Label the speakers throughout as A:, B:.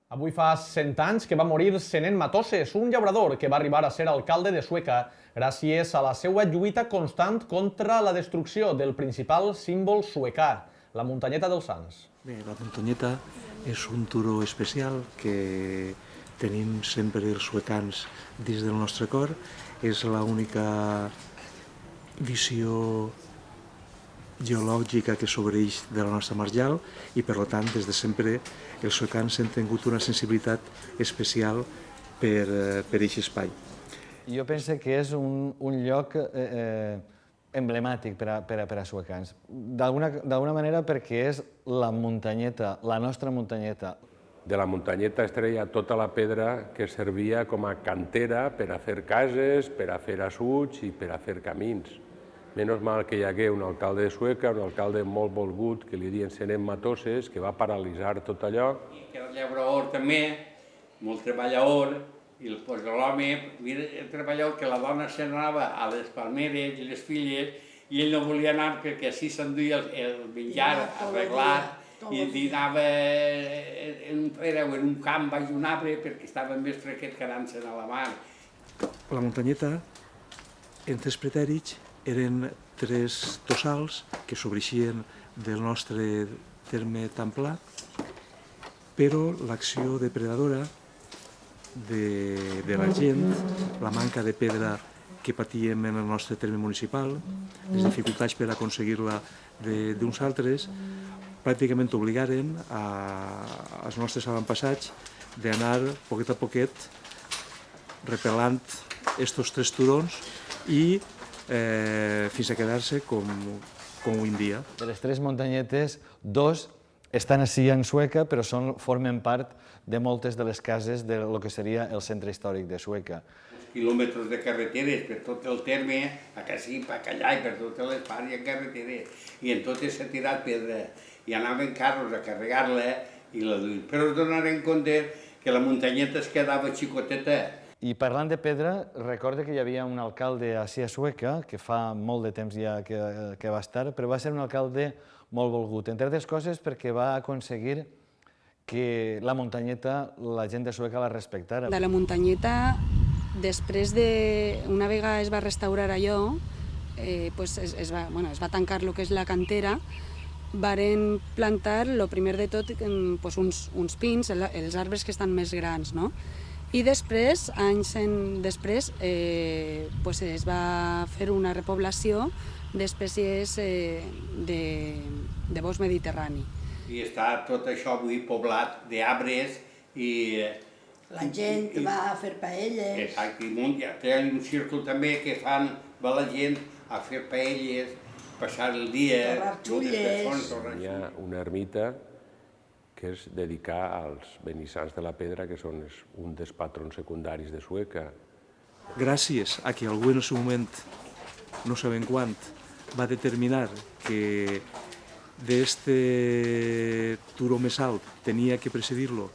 A: Avui fa 100 anys que va morir Senén Matoses, un llaurador que va arribar a ser alcalde de Sueca gràcies a la seva lluita constant contra la destrucció del principal símbol suecà, la muntanyeta dels Sants.
B: Bé, la muntanyeta és un turó especial que tenim sempre els suecans dins del nostre cor. És l'única visió geològica que s'obreix de la nostra marjal i, per tant, des de sempre els suecans han tingut una sensibilitat especial per aquest espai.
C: Jo penso que és un lloc emblemàtic per a suecans. D'alguna manera perquè és la muntanyeta, la nostra muntanyeta.
D: De la muntanyeta es treia tota la pedra que servia com a cantera per a fer cases, per a fer assuts i per a fer camins. Menys mal que hi hagué un alcalde de Sueca, un alcalde molt volgut, que li diuen Senén Matoses, que va paralitzar tot allò.
E: Que era llaurador també, molt treballador, i l'home, mira, el treballador, que la dona se n'anava a les palmeres i les filles, i ell no volia anar perquè així s'enduia el menjar arreglat, i anava en un camp baix d'un arbre perquè estava més fresquet que anant-se'n a la mar.
B: La muntanyeta, entre els pretèrits, eren tres tossals que s'obreixien del nostre terme tan pla, però l'acció depredadora de la gent, la manca de pedra que patíem en el nostre terme municipal, les dificultats per aconseguir-la d'uns altres, pràcticament obligaren als nostres avantpassats d'anar poquet a poquet repel·lant estos tres turons i fins a quedar-se com avui en dia.
C: De les tres muntanyetes, dos estan ací en Sueca, però formen part de moltes de les cases de lo que seria el centre històric de Sueca.
E: Quilòmetres de carreteres per tot el terme, a Casí, a Callà i per totes les parts hi ha carreteres. I en totes s'ha tirat pedra. I anaven carros a carregar-la i la duien. Però es donaren compte que la muntanyeta es quedava xicoteta.
C: I parlant de pedra, recorda que hi havia un alcalde ací a Sueca, que fa molt de temps ja que va estar, però va ser un alcalde molt volgut, entre altres coses perquè va aconseguir que la muntanyeta, la gent de Sueca la respectara.
F: De la muntanyeta, després de... Una vegada es va restaurar allò, es va tancar el que és la cantera, varen plantar, el primer de tot, uns pins, els arbres que estan més grans, no? I després, anys després, es va fer una repoblació d'espècies de bosc mediterrani.
E: I està tot això avui poblat d'arbres i...
G: La gent que va a fer paelles.
E: Exacte, i té un círcul també que va la gent a fer paelles, passar el dia...
G: Torrar xulles.
D: Hi ha una ermita que és dedicar als benissans de la pedra, que són un dels patrons secundaris de Sueca.
B: Gràcies a que algú en el seu moment, no sabem quant, va determinar que d'este turó més alt tenia que precedir-lo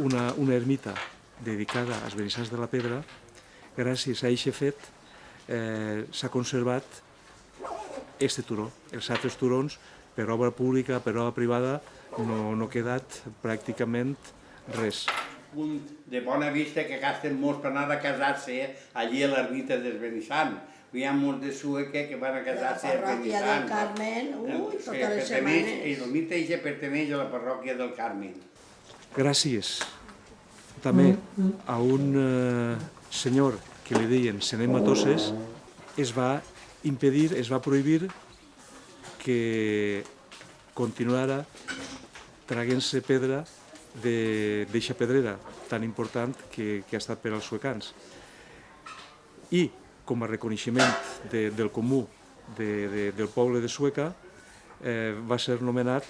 B: una ermita dedicada als benissans de la pedra, gràcies a aquest fet s'ha conservat este turó. Els altres turons, per obra pública, per obra privada, no ha quedat pràcticament res.
E: Un de bona vista que gasten molts per anar a casar-se allí a l'ermita del Benissant. Hi ha molts de Sueca que van a casar-se al
G: Benissant. La parròquia del Carmen, totes les setmanes.
E: I l'ermita ja perteneix a la parròquia del Carmen.
B: Gràcies també a un senyor que li deien Senén Matoses, es va impedir, es va prohibir que continuara traguent-se pedra d'eixa pedrera tan important que ha estat per als suecans. I, com a reconeixement del comú del poble de Sueca, va ser nomenat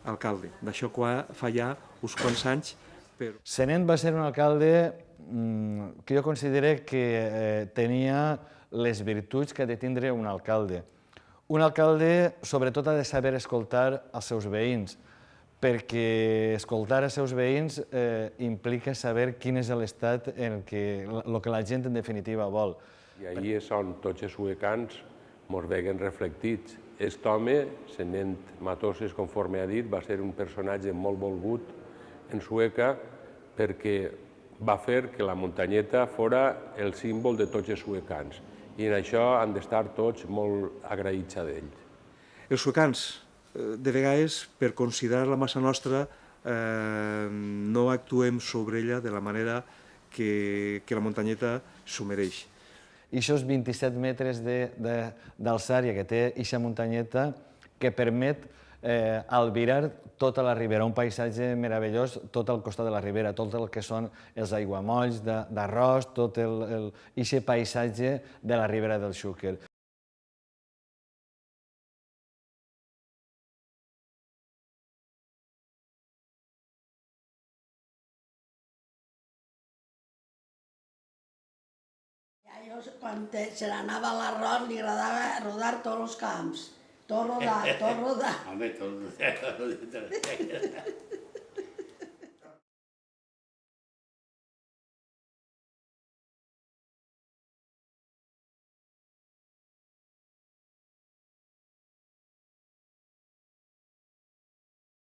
B: alcalde. D'això fa ja uns quants anys.
C: Senén va ser un alcalde que jo considero que tenia les virtuts que ha de tindre un alcalde. Un alcalde, sobretot, ha de saber escoltar els seus veïns, perquè escoltar els seus veïns implica saber quin és l'estat en el que la gent, en definitiva, vol.
D: I ahí és on tots els suecans ens veuen reflectits. Aquest home, Senén Matoses, conforme ha dit, va ser un personatge molt volgut en Sueca perquè va fer que la muntanyeta fora el símbol de tots els suecans. I en això han d'estar tots molt agraïts a d'ells.
B: Els suecans, de vegades, per considerar la massa nostra, no actuem sobre ella de la manera que la muntanyeta s'ho mereix.
C: I aquests 27 metres d'alçària que té aquesta muntanyeta que permet albirar tota la ribera, un paisatge meravellós, tot al costat de la ribera, tot el que són els aiguamolls d'arròs, tot aquest paisatge de la ribera del Xúquer.
G: Quan se n'anava a l'arròs li agradava rodar tots els camps. Tot rodat, tot rodat.
E: Home, tot rodat.